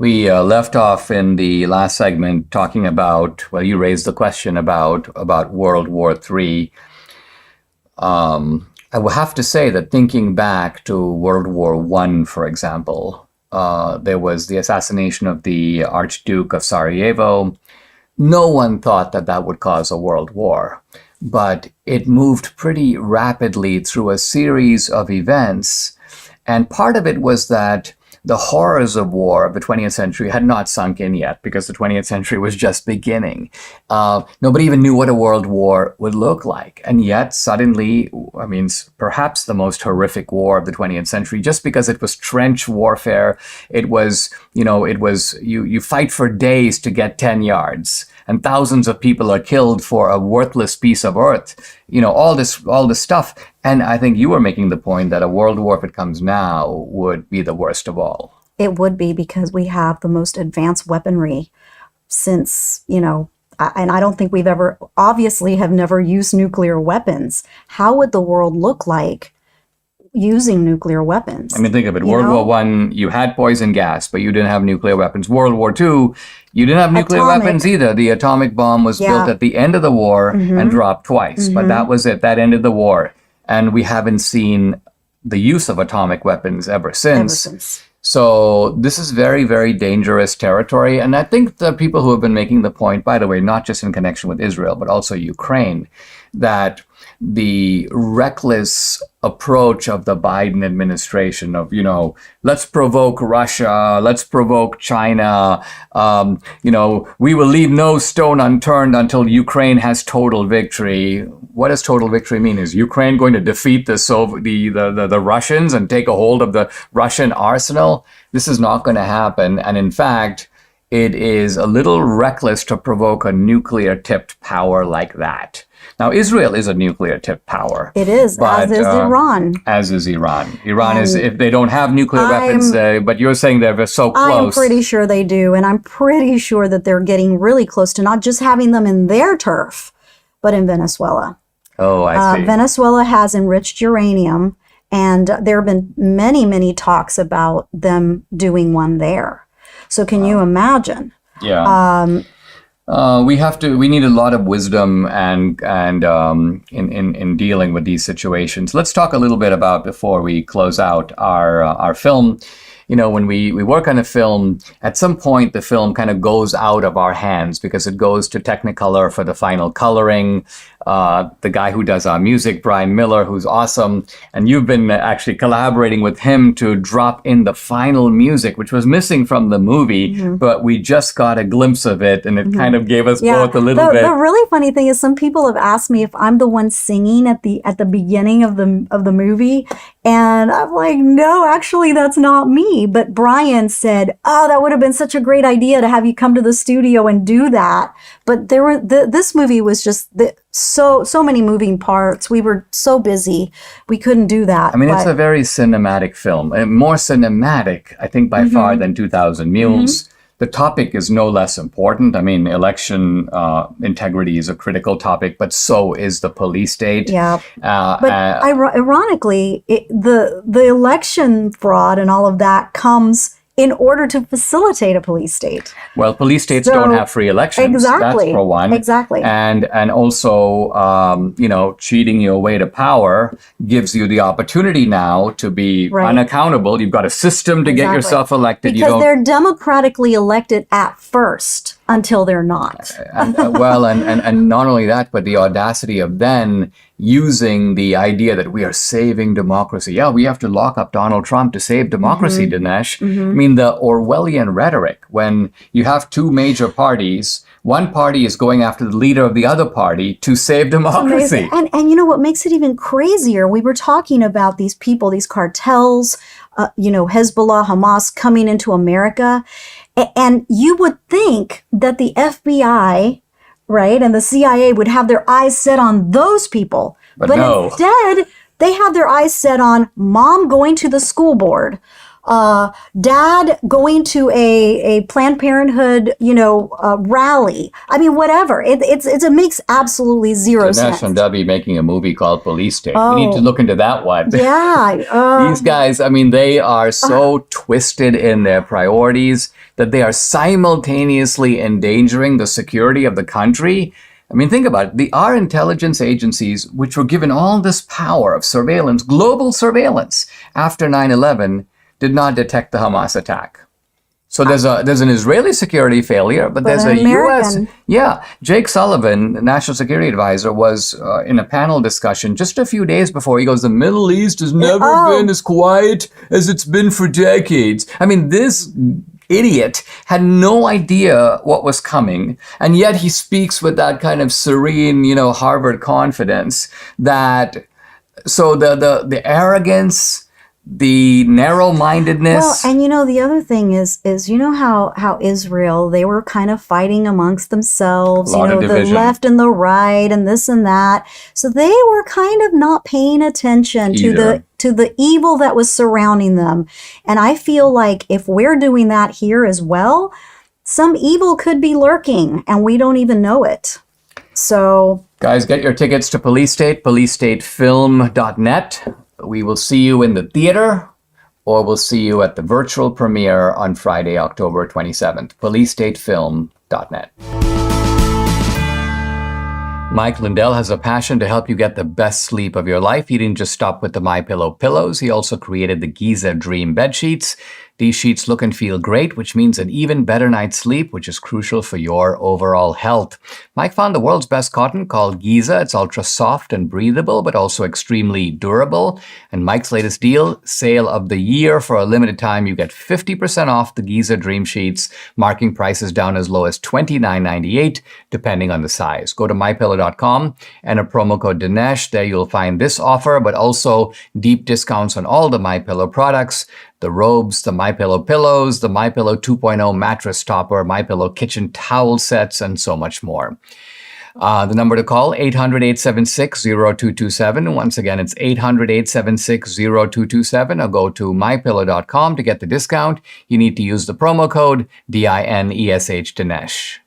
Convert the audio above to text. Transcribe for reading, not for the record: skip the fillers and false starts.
We left off in the last segment talking about, well, you raised the question about World War III. I will have to say that thinking back to World War I, for example, there was the assassination of the Archduke of Sarajevo. No one thought that that would cause a world war, but it moved pretty rapidly through a series of events. And part of it was that the horrors of war of the 20th century had not sunk in yet because the 20th century was just beginning. Nobody even knew what a world war would look like. And yet suddenly, I mean, perhaps the most horrific war of the 20th century, just because it was trench warfare, it was, you fight for days to get 10 yards. And thousands of people are killed for a worthless piece of earth. All this stuff. And I think you were making the point that a world war, if it comes now, would be the worst of all. It would be, because we have the most advanced weaponry since, and I don't think we've ever, obviously have never used nuclear weapons. How would the world look like using nuclear weapons? I mean, think of it. World War I, you had poison gas, but you didn't have nuclear weapons. World War II, you didn't have nuclear weapons either. The atomic bomb was built at the end of the war and dropped twice. But that was it. That ended the war. And we haven't seen the use of atomic weapons ever since. So this is very, very dangerous territory. And I think the people who have been making the point, by the way, not just in connection with Israel, but also Ukraine, that the reckless approach of the Biden administration of, let's provoke Russia, let's provoke China, we will leave no stone unturned until Ukraine has total victory. What does total victory mean? Is Ukraine going to defeat the Russians and take a hold of the Russian arsenal? This is not going to happen. And in fact, it is a little reckless to provoke a nuclear-tipped power like that. Now, Israel is a nuclear-tipped power. It is, but, as is Iran. As is Iran. Iran is, if they don't have nuclear weapons, but you're saying they're so close. I am pretty sure they do, and I'm pretty sure that they're getting really close to not just having them in their turf, but in Venezuela. Oh, I see. Venezuela has enriched uranium, and there have been many, many talks about them doing one there. So can you imagine? Yeah. We need a lot of wisdom and in dealing with these situations. Let's talk a little bit about, before we close out, our film. When we work on a film, at some point the film kind of goes out of our hands because it goes to Technicolor for the final coloring. The guy who does our music, Brian Miller, who's awesome, and you've been actually collaborating with him to drop in the final music, which was missing from the movie, but we just got a glimpse of it, and it kind of gave us both a little bit. The really funny thing is, some people have asked me if I'm the one singing at the beginning of the movie, and I'm like, no, actually, that's not me. But Brian said, oh, that would have been such a great idea to have you come to the studio and do that. But this movie was just so many moving parts. We were so busy, we couldn't do that. I mean, it's a very cinematic film, more cinematic, I think, by far than 2000 Mules. The topic is no less important. I mean, election integrity is a critical topic, but so is the police state. Yeah. But ironically, the election fraud and all of that comes in order to facilitate a police state. Well, police states don't have free elections. Exactly. That's for one. Exactly. And also, cheating your way to power gives you the opportunity now to be unaccountable. You've got a system to get yourself elected. Because they're democratically elected at first until they're not. And not only that, but the audacity of then using the idea that we are saving democracy. Yeah, we have to lock up Donald Trump to save democracy, Dinesh. I mean, the Orwellian rhetoric, when you have two major parties, one party is going after the leader of the other party to save democracy. And you know what makes it even crazier? We were talking about these people, these cartels, Hezbollah, Hamas coming into America. And you would think that the FBI, right, and the CIA would have their eyes set on those people. But no. Instead, they have their eyes set on mom going to the school board, dad going to a Planned Parenthood, rally. I mean, whatever. It makes absolutely zero The sense. National W making a movie called Police State. We need to look into that one. Yeah. These guys, I mean, they are so twisted in their priorities that they are simultaneously endangering the security of the country. I mean, think about it. Our intelligence agencies, which were given all this power of surveillance, global surveillance, after 9/11, did not detect the Hamas attack. So there's an Israeli security failure, but there's a U.S. Yeah, Jake Sullivan, the National Security Advisor, was in a panel discussion just a few days before. He goes, "The Middle East has never been as quiet as it's been for decades." I mean, this idiot had no idea what was coming, and yet he speaks with that kind of serene, Harvard confidence. So the arrogance, the narrow-mindedness. Well, and the other thing is how Israel, they were kind of fighting amongst themselves, A lot of the division. left and the right and this and that. So they were kind of not paying attention Either. to the evil that was surrounding them. And I feel like if we're doing that here as well, some evil could be lurking and we don't even know it. So Guys, get your tickets to Police State, policestatefilm.net. We will see you in the theater, or we'll see you at the virtual premiere on Friday, October 27th. policestatefilm.net. Mike Lindell has a passion to help you get the best sleep of your life. He didn't just stop with the MyPillow pillows. He also created the Giza Dream bed sheets. These sheets look and feel great, which means an even better night's sleep, which is crucial for your overall health. Mike found the world's best cotton called Giza. It's ultra soft and breathable, but also extremely durable. And Mike's latest deal, sale of the year, for a limited time, you get 50% off the Giza Dream sheets, marking prices down as low as $29.98, depending on the size. Go to mypillow.com and a promo code Dinesh. There you'll find this offer, but also deep discounts on all the MyPillow products. The robes, the MyPillow pillows, the MyPillow 2.0 mattress topper, MyPillow kitchen towel sets, and so much more. The number to call, 800-876-0227. Once again, it's 800-876-0227, or go to mypillow.com to get the discount. You need to use the promo code DINESH Dinesh.